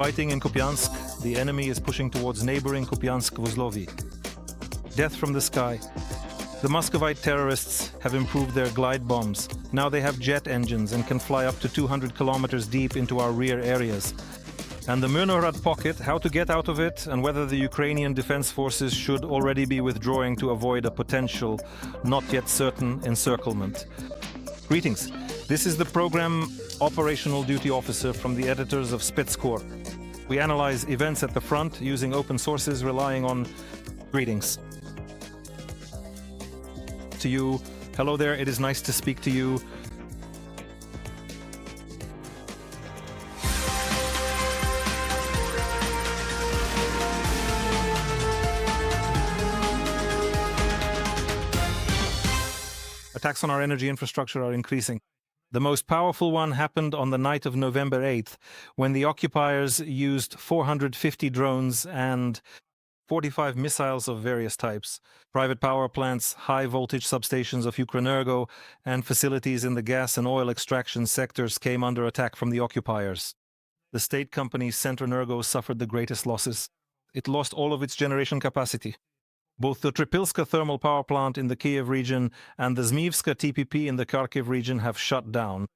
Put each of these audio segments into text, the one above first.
Fighting in Kupiansk, the enemy is pushing towards neighboring Kupiansk-Vuzlovyi. Death from the sky. The Muscovite terrorists have improved their glide bombs. Now they have jet engines and can fly up to 200 kilometers deep into our rear areas. And the Mirnohrad pocket, how to get out of it, and whether the Ukrainian Defense Forces should already be withdrawing to avoid a potential, not yet certain, encirclement. Greetings. This is the program Operational Duty Officer from the editors of Spetscorps. We analyze events at the front using open sources, relying on greetings. To you, hello there, it is nice to speak to you. Attacks on our energy infrastructure are increasing. The most powerful one happened on the night of November 8th, when the occupiers used 450 drones and 45 missiles of various types. Private power plants, high-voltage substations of Ukrenergo, and facilities in the gas and oil extraction sectors came under attack from the occupiers. The state company Centrenergo suffered the greatest losses. It lost all of its generation capacity. Both the Tripilska thermal power plant in the Kiev region and the Zmyivska TPP in the Kharkiv region have shut down.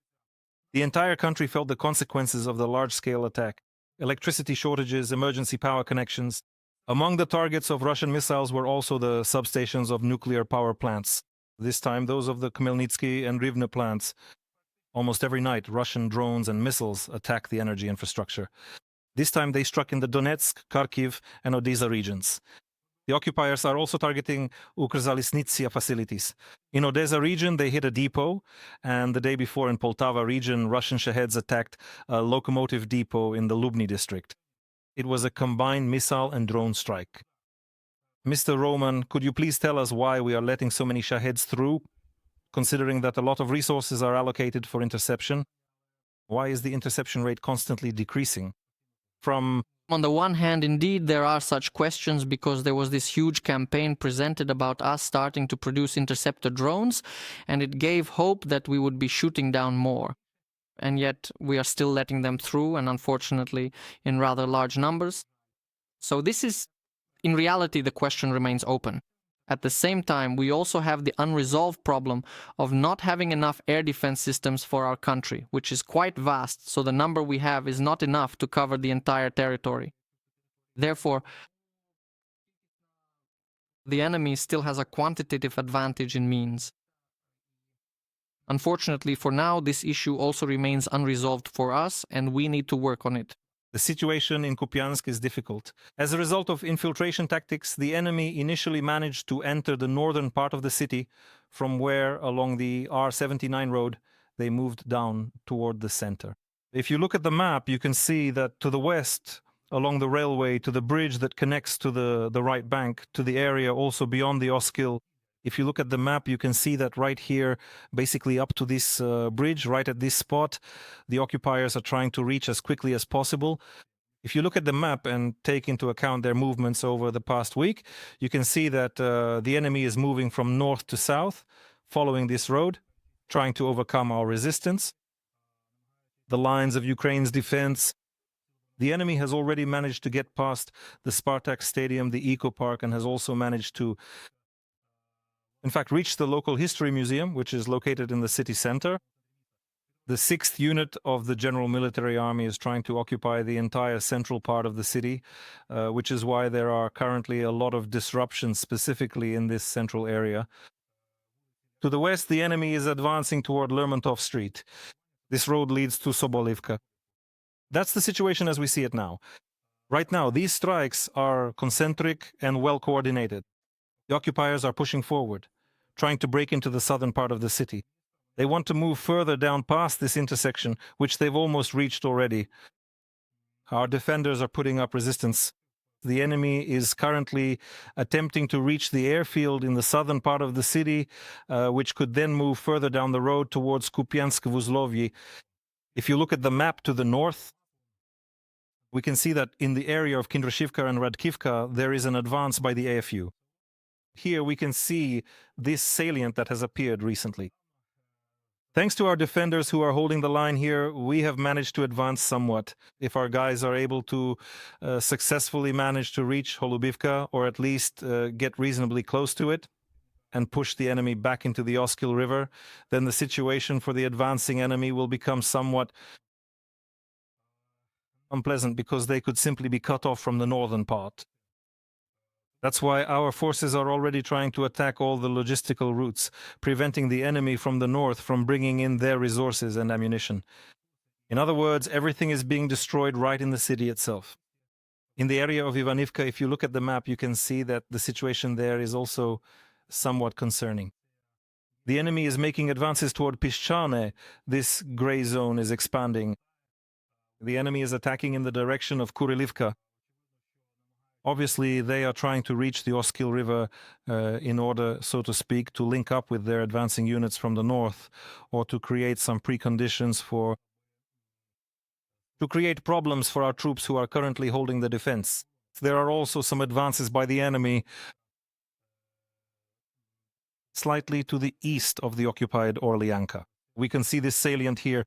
The entire country felt the consequences of the large-scale attack. Electricity shortages, emergency power connections. Among the targets of Russian missiles were also the substations of nuclear power plants. This time, those of the Khmelnytsky and Rivne plants. Almost every night, Russian drones and missiles attack the energy infrastructure. This time, they struck in the Donetsk, Kharkiv, and Odessa regions. The occupiers are also targeting Ukrzaliznytsia facilities. In Odessa region, they hit a depot, and the day before in Poltava region, Russian Shaheds attacked a locomotive depot in the Lubny district. It was a combined missile and drone strike. Mr. Roman, could you please tell us why we are letting so many Shaheds through, considering that a lot of resources are allocated for interception? Why is the interception rate constantly decreasing? On the one hand, indeed, there are such questions because there was this huge campaign presented about us starting to produce interceptor drones, and it gave hope that we would be shooting down more. And yet we are still letting them through, and unfortunately in rather large numbers. So this is, in reality, the question remains open. At the same time, we also have the unresolved problem of not having enough air defense systems for our country, which is quite vast, so the number we have is not enough to cover the entire territory. Therefore, the enemy still has a quantitative advantage in means. Unfortunately, for now, this issue also remains unresolved for us, and we need to work on it. The situation in Kupiansk is difficult. As a result of infiltration tactics, the enemy initially managed to enter the northern part of the city, from where, along the R79 road, they moved down toward the center. If you look at the map, you can see that to the west, along the railway, to the bridge that connects to the right bank, to the area also beyond the Oskil, if you look at the map, you can see that right here, basically up to this bridge, right at this spot, the occupiers are trying to reach as quickly as possible. If you look at the map and take into account their movements over the past week, you can see that the enemy is moving from north to south, following this road, trying to overcome our resistance. The lines of Ukraine's defense. The enemy has already managed to get past the Spartak Stadium, the Eco Park, and has also managed to in fact, reached the local history museum, which is located in the city center. The 6th unit of the General Military Army is trying to occupy the entire central part of the city, which is why there are currently a lot of disruptions specifically in this central area. To the west, the enemy is advancing toward Lermontov Street. This road leads to Sobolivka. That's the situation as we see it now. Right now, these strikes are concentric and well coordinated. The occupiers are pushing forward, trying to break into the southern part of the city. They want to move further down past this intersection, which they've almost reached already. Our defenders are putting up resistance. The enemy is currently attempting to reach the airfield in the southern part of the city, which could then move further down the road towards Kupiansk-Vuzlovyi. If you look at the map to the north, we can see that in the area of Kindrashivka and Radkivka, there is an advance by the AFU. Here we can see this salient that has appeared recently. Thanks to our defenders who are holding the line here, we have managed to advance somewhat. If our guys are able to successfully manage to reach Holubivka, or at least get reasonably close to it, and push the enemy back into the Oskil River, then the situation for the advancing enemy will become somewhat unpleasant, because they could simply be cut off from the northern part. That's why our forces are already trying to attack all the logistical routes, preventing the enemy from the north from bringing in their resources and ammunition. In other words, everything is being destroyed right in the city itself. In the area of Ivanivka, if you look at the map, you can see that the situation there is also somewhat concerning. The enemy is making advances toward Piszczane. This gray zone is expanding. The enemy is attacking in the direction of Kurilivka. Obviously, they are trying to reach the Oskil River in order, so to speak, to link up with their advancing units from the north, or to create some preconditions to create problems for our troops who are currently holding the defense. There are also some advances by the enemy slightly to the east of the occupied Orlyanka. We can see this salient here.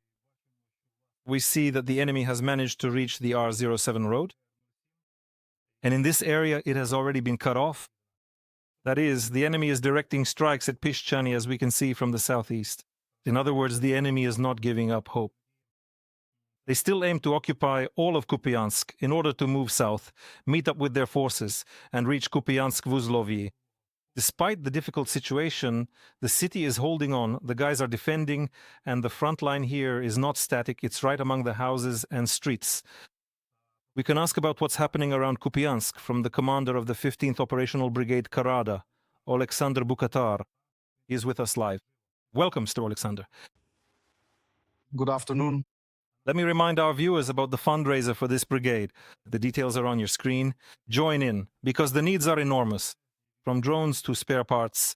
We see that the enemy has managed to reach the R07 road. And in this area, it has already been cut off. That is, the enemy is directing strikes at Piszczane, as we can see from the southeast. In other words, the enemy is not giving up hope. They still aim to occupy all of Kupiansk in order to move south, meet up with their forces, and reach Kupiansk-Vuzlovyi. Despite the difficult situation, the city is holding on, the guys are defending, and the front line here is not static, it's right among the houses and streets. We can ask about what's happening around Kupiansk from the commander of the 15th Operational Brigade Karada, Alexander Bukatar. He is with us live. Welcome, Mr. Alexander. Good afternoon. Let me remind our viewers about the fundraiser for this brigade. The details are on your screen. Join in, because the needs are enormous. From drones to spare parts.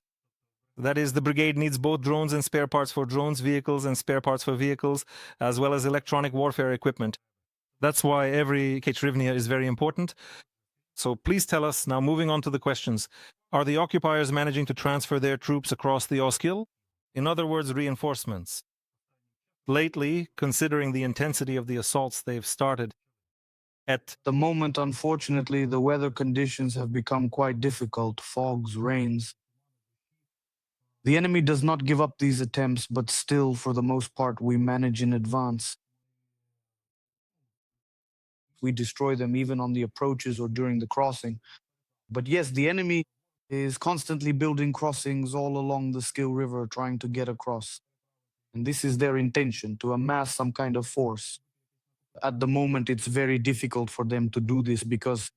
That is, the brigade needs both drones and spare parts for drones, vehicles and spare parts for vehicles, as well as electronic warfare equipment. That's why every Kechrivnia is very important. So please tell us, now moving on to the questions, are the occupiers managing to transfer their troops across the Oskil? In other words, reinforcements. Lately, considering the intensity of the assaults they've started, at the moment, unfortunately, the weather conditions have become quite difficult, fogs, rains. The enemy does not give up these attempts, but still, for the most part, we manage in advance. We destroy them even on the approaches or during the crossing. But yes, the enemy is constantly building crossings all along the Skill River, trying to get across. And this is their intention, to amass some kind of force. At the moment, it's very difficult for them to do this because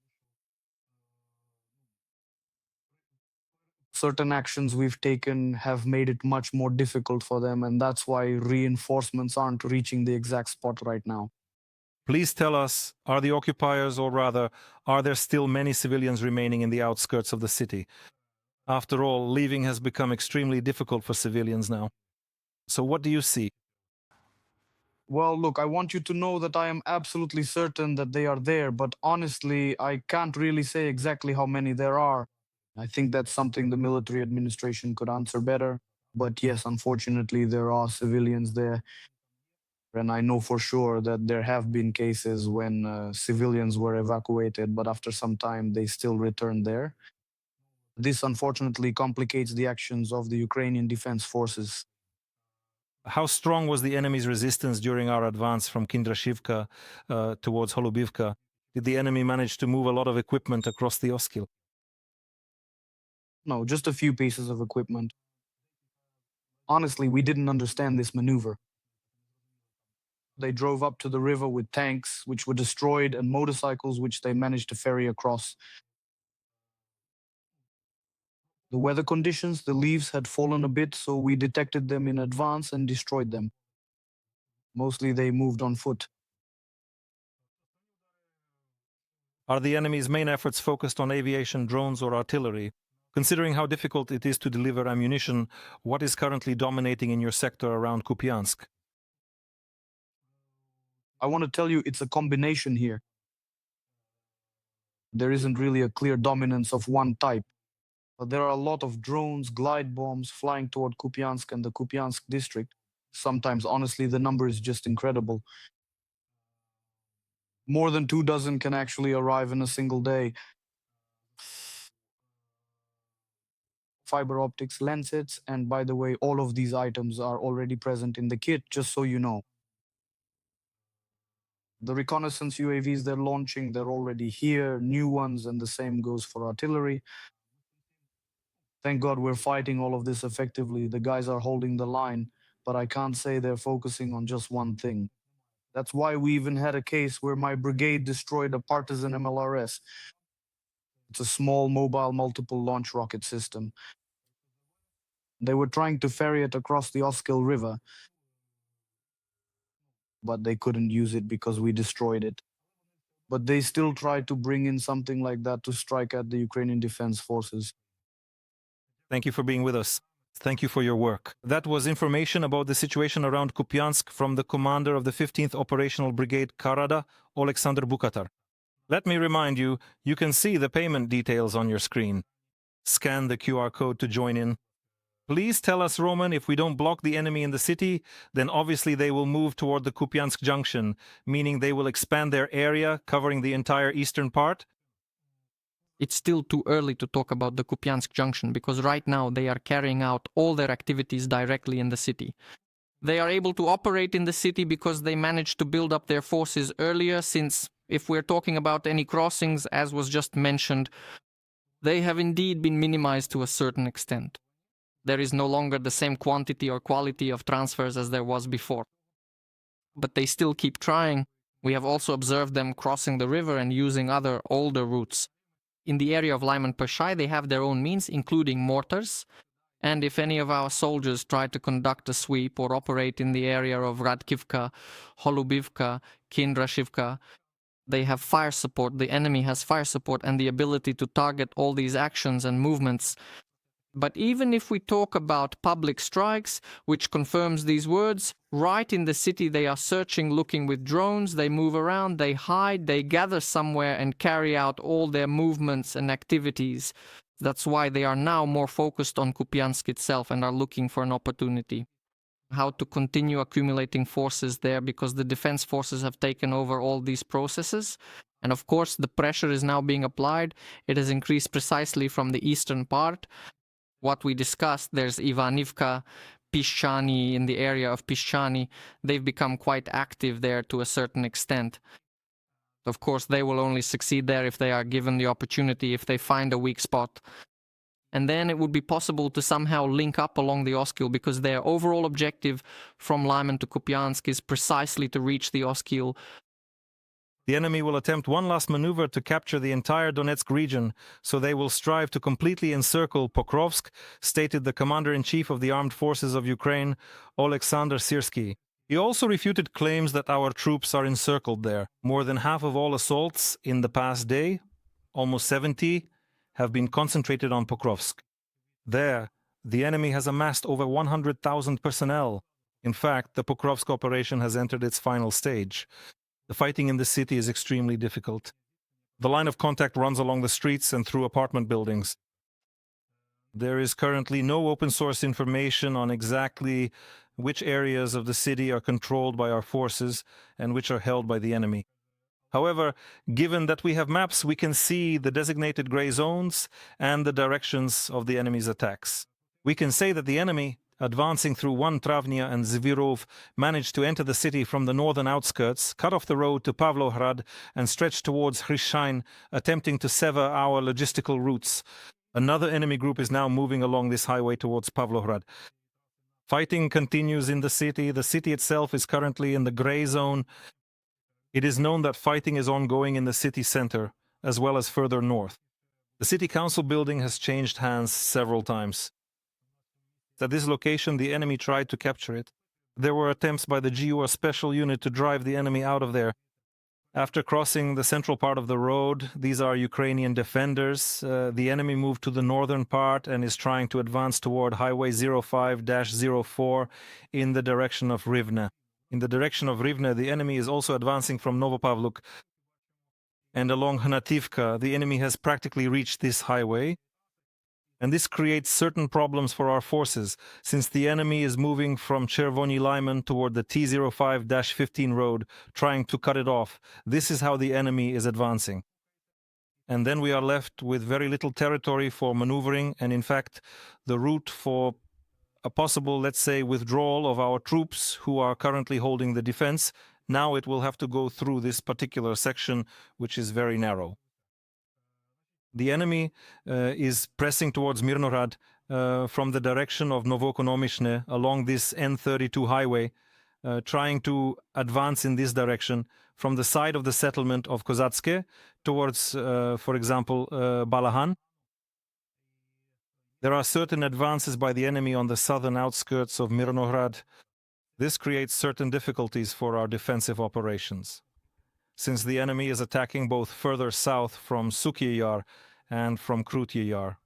certain actions we've taken have made it much more difficult for them, and that's why reinforcements aren't reaching the exact spot right now. Please tell us, are the occupiers, or rather, are there still many civilians remaining in the outskirts of the city? After all, leaving has become extremely difficult for civilians now. So what do you see? Well, look, I want you to know that I am absolutely certain that they are there, but honestly, I can't really say exactly how many there are. I think that's something the military administration could answer better. But yes, unfortunately, there are civilians there. And I know for sure that there have been cases when civilians were evacuated, but after some time, they still returned there. This unfortunately complicates the actions of the Ukrainian Defense Forces. How strong was the enemy's resistance during our advance from Kindrashivka towards Holubivka? Did the enemy manage to move a lot of equipment across the Oskil? No, just a few pieces of equipment. Honestly, we didn't understand this maneuver. They drove up to the river with tanks, which were destroyed, and motorcycles, which they managed to ferry across. The weather conditions, the leaves had fallen a bit, so we detected them in advance and destroyed them. Mostly they moved on foot. Are the enemy's main efforts focused on aviation, drones, or artillery? Considering how difficult it is to deliver ammunition, what is currently dominating in your sector around Kupiansk? I want to tell you it's a combination here. There isn't really a clear dominance of one type. But there are a lot of drones, glide bombs flying toward Kupiansk and the Kupiansk district. Sometimes, honestly, the number is just incredible. More than 24 can actually arrive in a single day. Fiber optics lenses, and by the way, all of these items are already present in the kit, just so you know. The reconnaissance UAVs they're launching, they're already here, new ones, and the same goes for artillery. Thank God we're fighting all of this effectively. The guys are holding the line, but I can't say they're focusing on just one thing. That's why we even had a case where my brigade destroyed a partisan MLRS. It's a small mobile multiple launch rocket system. They were trying to ferry it across the Oskil River, but they couldn't use it because we destroyed it. But they still tried to bring in something like that to strike at the Ukrainian Defense Forces. Thank you for being with us. Thank you for your work. That was information about the situation around Kupiansk from the commander of the 15th Operational Brigade Karada, Oleksandr Bukatar. Let me remind you, you can see the payment details on your screen. Scan the QR code to join in. Please tell us, Roman, if we don't block the enemy in the city, then obviously they will move toward the Kupiansk junction, meaning they will expand their area, covering the entire eastern part. It's still too early to talk about the Kupiansk junction because right now they are carrying out all their activities directly in the city. They are able to operate in the city because they managed to build up their forces earlier, since if we're talking about any crossings, as was just mentioned, they have indeed been minimized to a certain extent. There is no longer the same quantity or quality of transfers as there was before. But they still keep trying. We have also observed them crossing the river and using other older routes. In the area of Lyman Pershai, they have their own means, including mortars. And if any of our soldiers try to conduct a sweep or operate in the area of Radkivka, Holubivka, Kindrashivka, they have fire support. The enemy has fire support and the ability to target all these actions and movements. But even if we talk about public strikes, which confirms these words, right in the city they are searching, looking with drones, they move around, they hide, they gather somewhere and carry out all their movements and activities. That's why they are now more focused on Kupiansk itself and are looking for an opportunity. How to continue accumulating forces there, because the defense forces have taken over all these processes. And of course, the pressure is now being applied. It has increased precisely from the eastern part. What we discussed, there's Ivanivka, Pishchani, in the area of Pishchani. They've become quite active there to a certain extent. Of course, they will only succeed there if they are given the opportunity, if they find a weak spot. And then it would be possible to somehow link up along the Oskil, because their overall objective from Lyman to Kupiansk is precisely to reach the Oskil. The enemy will attempt one last maneuver to capture the entire Donetsk region, so they will strive to completely encircle Pokrovsk, stated the commander-in-chief of the Armed Forces of Ukraine, Oleksandr Syrsky. He also refuted claims that our troops are encircled there. More than half of all assaults in the past day, almost 70, have been concentrated on Pokrovsk. There, the enemy has amassed over 100,000 personnel. In fact, the Pokrovsk operation has entered its final stage. The fighting in the city is extremely difficult. The line of contact runs along the streets and through apartment buildings. There is currently no open source information on exactly which areas of the city are controlled by our forces and which are held by the enemy. However, given that we have maps, we can see the designated gray zones and the directions of the enemy's attacks. We can say that the enemy, advancing through One Travnia and Zvirov, managed to enter the city from the northern outskirts, cut off the road to Pavlohrad, and stretch towards Hrishain, attempting to sever our logistical routes. Another enemy group is now moving along this highway towards Pavlohrad. Fighting continues in the city. The city itself is currently in the gray zone. It is known that fighting is ongoing in the city center, as well as further north. The city council building has changed hands several times. At this location, the enemy tried to capture it. There were attempts by the GUR special unit to drive the enemy out of there. After crossing the central part of the road, these are Ukrainian defenders. The enemy moved to the northern part and is trying to advance toward Highway 05-04 in the direction of Rivne. In the direction of Rivne, the enemy is also advancing from Novopavluk. And along Hnativka, the enemy has practically reached this highway. And this creates certain problems for our forces, since the enemy is moving from Chervony Lyman toward the T05-15 road, trying to cut it off. This is how the enemy is advancing. And then we are left with very little territory for maneuvering, and in fact, the route for a possible, let's say, withdrawal of our troops who are currently holding the defense, now it will have to go through this particular section, which is very narrow. The enemy is pressing towards Mirnohrad from the direction of Novokonomishne along this N32 highway, trying to advance in this direction from the side of the settlement of Kozatske towards, for example, Balahan. There are certain advances by the enemy on the southern outskirts of Mirnohrad. This creates certain difficulties for our defensive operations, since the enemy is attacking both further south from Suky Yar and from Krutye Yar,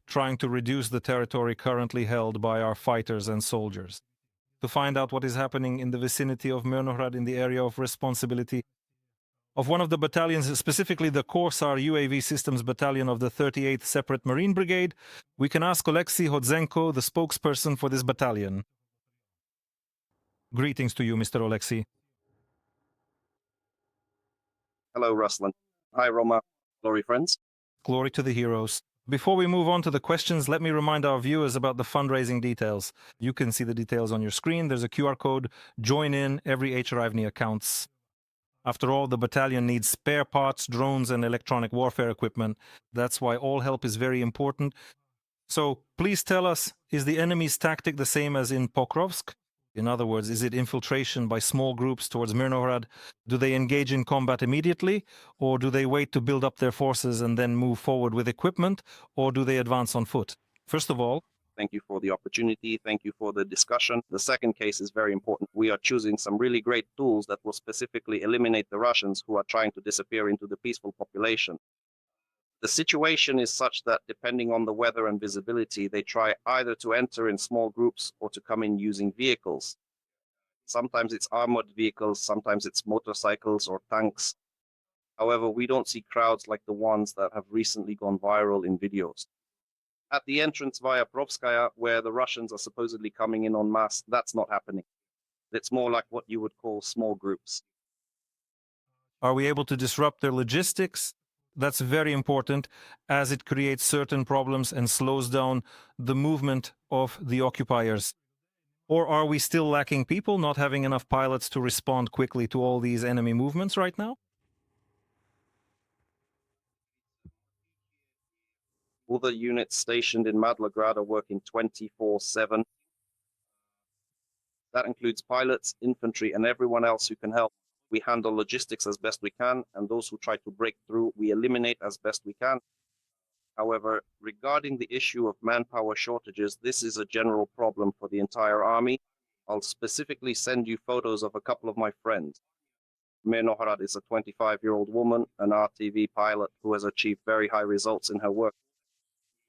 trying to reduce the territory currently held by our fighters and soldiers. To find out what is happening in the vicinity of Mirnohrad in the area of responsibility of one of the battalions, specifically the Korsar UAV Systems Battalion of the 38th Separate Marine Brigade, we can ask Oleksiy Hodzenko, the spokesperson for this battalion. Greetings to you, Mr. Oleksiy. Hello, Ruslan. Hi, Roma. Glory, friends. Glory to the heroes. Before we move on to the questions, let me remind our viewers about the fundraising details. You can see the details on your screen. There's a QR code. Join in. Every HRIVNI accounts. After all, the battalion needs spare parts, drones, and electronic warfare equipment. That's why all help is very important. So please tell us, is the enemy's tactic the same as in Pokrovsk? In other words, is it infiltration by small groups towards Mirnohrad? Do they engage in combat immediately? Or do they wait to build up their forces and then move forward with equipment? Or do they advance on foot? First of all, thank you for the opportunity. Thank you for the discussion. The second case is very important. We are choosing some really great tools that will specifically eliminate the Russians who are trying to disappear into the peaceful population. The situation is such that depending on the weather and visibility, they try either to enter in small groups or to come in using vehicles. Sometimes it's armored vehicles, sometimes it's motorcycles or tanks. However, we don't see crowds like the ones that have recently gone viral in videos. At the entrance via Provskaya, where the Russians are supposedly coming in en masse, that's not happening. It's more like what you would call small groups. Are we able to disrupt their logistics? That's very important, as it creates certain problems and slows down the movement of the occupiers. Or are we still lacking people, not having enough pilots to respond quickly to all these enemy movements right now? All the units stationed in Mirnograd are working 24/7. That includes pilots, infantry, and everyone else who can help. We handle logistics as best we can, and those who try to break through, we eliminate as best we can. However, regarding the issue of manpower shortages, this is a general problem for the entire army. I'll specifically send you photos of a couple of my friends. Mirnohrad is a 25-year-old woman, an RTV pilot who has achieved very high results in her work.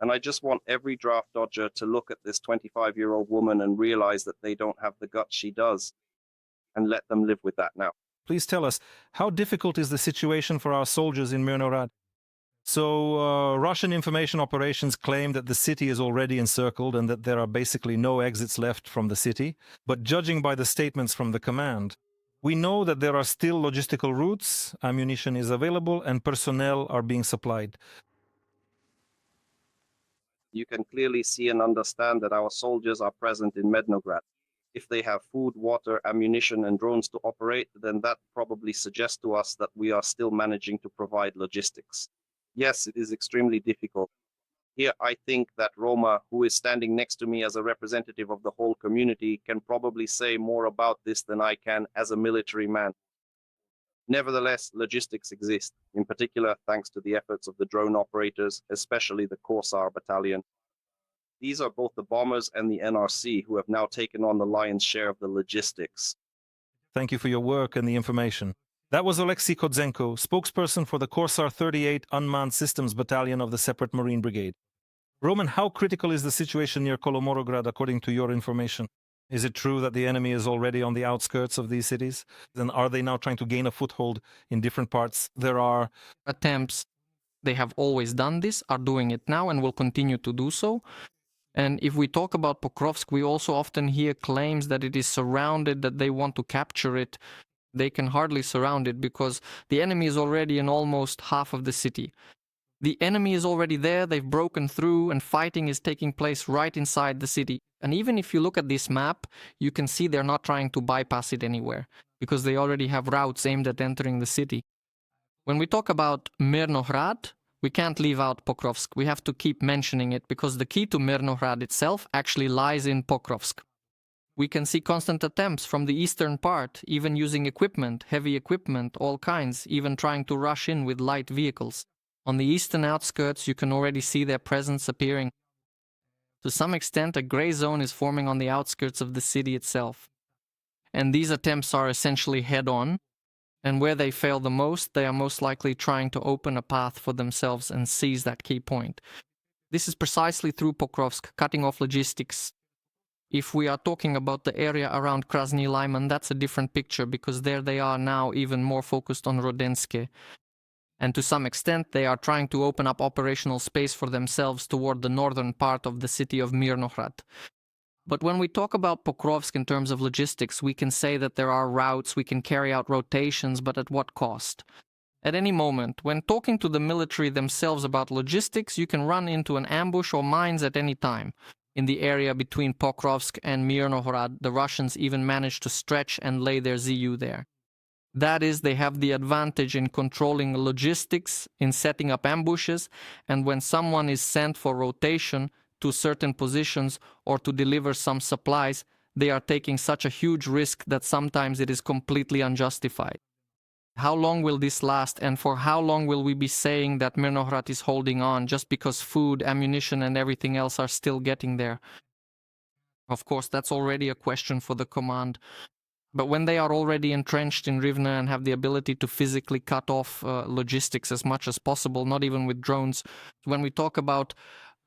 And I just want every draft dodger to look at this 25-year-old woman and realize that they don't have the guts she does, and let them live with that now. Please tell us, how difficult is the situation for our soldiers in Mirnohrad? So, Russian information operations claim that the city is already encircled and that there are basically no exits left from the city. But judging by the statements from the command, we know that there are still logistical routes, ammunition is available, and personnel are being supplied. You can clearly see and understand that our soldiers are present in Mirnograd. If they have food, water, ammunition, and drones to operate, then that probably suggests to us that we are still managing to provide logistics. Yes, it is extremely difficult. Here, I think that Roma, who is standing next to me as a representative of the whole community, can probably say more about this than I can as a military man. Nevertheless, logistics exist, in particular thanks to the efforts of the drone operators, especially the Korsar battalion. These are both the bombers and the NRC who have now taken on the lion's share of the logistics. Thank you for your work and the information. That was Oleksiy Hodzenko, spokesperson for the Korsar 38 Unmanned Systems Battalion of the Separate Marine Brigade. Roman, how critical is the situation near Kolomorograd according to your information? Is it true that the enemy is already on the outskirts of these cities? Then are they now trying to gain a foothold in different parts? There are attempts. They have always done this, are doing it now, and will continue to do so. And if we talk about Pokrovsk, we also often hear claims that it is surrounded, that they want to capture it. They can hardly surround it because the enemy is already in almost half of the city. The enemy is already there, they've broken through, and fighting is taking place right inside the city. And even if you look at this map, you can see they're not trying to bypass it anywhere, because they already have routes aimed at entering the city. When we talk about Mirnohrad, we can't leave out Pokrovsk. We have to keep mentioning it, because the key to Mirnohrad itself actually lies in Pokrovsk. We can see constant attempts from the eastern part, even using equipment, heavy equipment, all kinds, even trying to rush in with light vehicles. On the eastern outskirts, you can already see their presence appearing. To some extent, a grey zone is forming on the outskirts of the city itself. And these attempts are essentially head-on, and where they fail the most, they are most likely trying to open a path for themselves and seize that key point. This is precisely through Pokrovsk, cutting off logistics. If we are talking about the area around Krasny Lyman, that's a different picture, because there they are now even more focused on Rodenske. And to some extent, they are trying to open up operational space for themselves toward the northern part of the city of Mirnohrad. But when we talk about Pokrovsk in terms of logistics, we can say that there are routes, we can carry out rotations, but at what cost? At any moment, when talking to the military themselves about logistics, you can run into an ambush or mines at any time. In the area between Pokrovsk and Mirnohrad, the Russians even managed to stretch and lay their ZU there. That is, they have the advantage in controlling logistics, in setting up ambushes, and when someone is sent for rotation to certain positions or to deliver some supplies, they are taking such a huge risk that sometimes it is completely unjustified. How long will this last, and for how long will we be saying that Mirnohrad is holding on just because food, ammunition, and everything else are still getting there? Of course, that's already a question for the command. But when they are already entrenched in Rivne and have the ability to physically cut off logistics as much as possible, not even with drones, when we talk about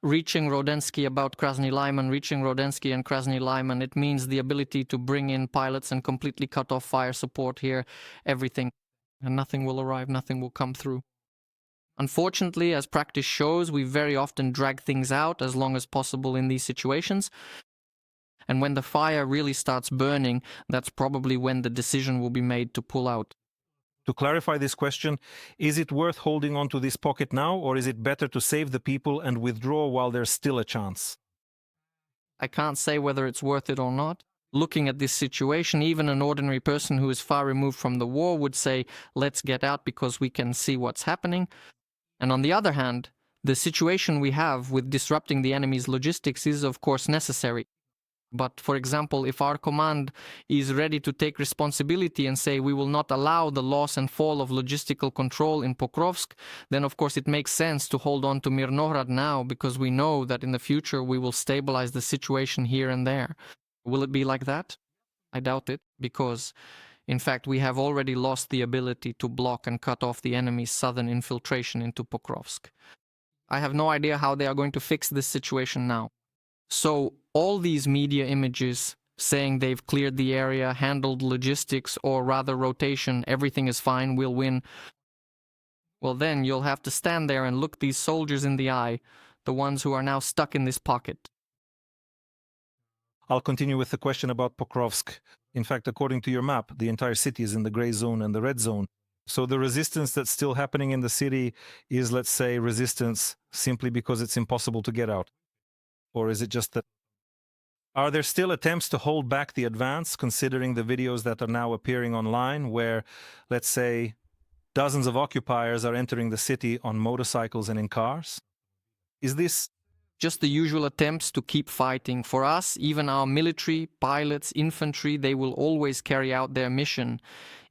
reaching Rodensky, about Krasny Lyman, reaching Rodensky and Krasny Lyman, it means the ability to bring in pilots and completely cut off fire support here, everything. And nothing will arrive, nothing will come through. Unfortunately, as practice shows, we very often drag things out as long as possible in these situations. And when the fire really starts burning, that's probably when the decision will be made to pull out. To clarify this question, is it worth holding on to this pocket now, or is it better to save the people and withdraw while there's still a chance? I can't say whether it's worth it or not. Looking at this situation, even an ordinary person who is far removed from the war would say, let's get out because we can see what's happening. And on the other hand, the situation we have with disrupting the enemy's logistics is of course necessary. But, for example, if our command is ready to take responsibility and say we will not allow the loss and fall of logistical control in Pokrovsk, then of course it makes sense to hold on to Mirnohrad now, because we know that in the future we will stabilize the situation here and there. Will it be like that? I doubt it, because, in fact, we have already lost the ability to block and cut off the enemy's southern infiltration into Pokrovsk. I have no idea how they are going to fix this situation now. So all these media images saying they've cleared the area, handled logistics, or rather rotation, everything is fine, we'll win, well then you'll have to stand there and look these soldiers in the eye, the ones who are now stuck in this pocket. I'll continue with the question about Pokrovsk. In fact, according to your map, the entire city is in the gray zone and the red zone. So the resistance that's still happening in the city is, let's say, resistance simply because it's impossible to get out. Or is it just that? Are there still attempts to hold back the advance, considering the videos that are now appearing online where, let's say, dozens of occupiers are entering the city on motorcycles and in cars? Is this just the usual attempts to keep fighting? For us, even our military, pilots, infantry, they will always carry out their mission.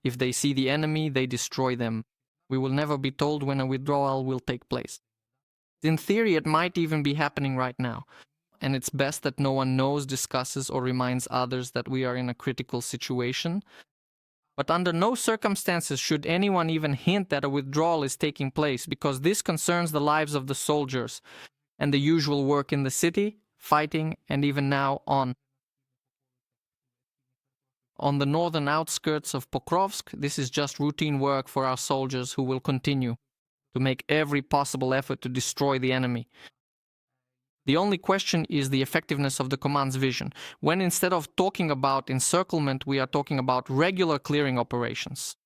If they see the enemy, they destroy them. We will never be told when a withdrawal will take place. In theory, it might even be happening right now. And it's best that no one knows, discusses, or reminds others that we are in a critical situation. But under no circumstances should anyone even hint that a withdrawal is taking place, because this concerns the lives of the soldiers and the usual work in the city, fighting, and even now on. On the northern outskirts of Pokrovsk, this is just routine work for our soldiers who will continue. to make every possible effort to destroy the enemy. The only question is the effectiveness of the command's vision, when instead of talking about encirclement, we are talking about regular clearing operations.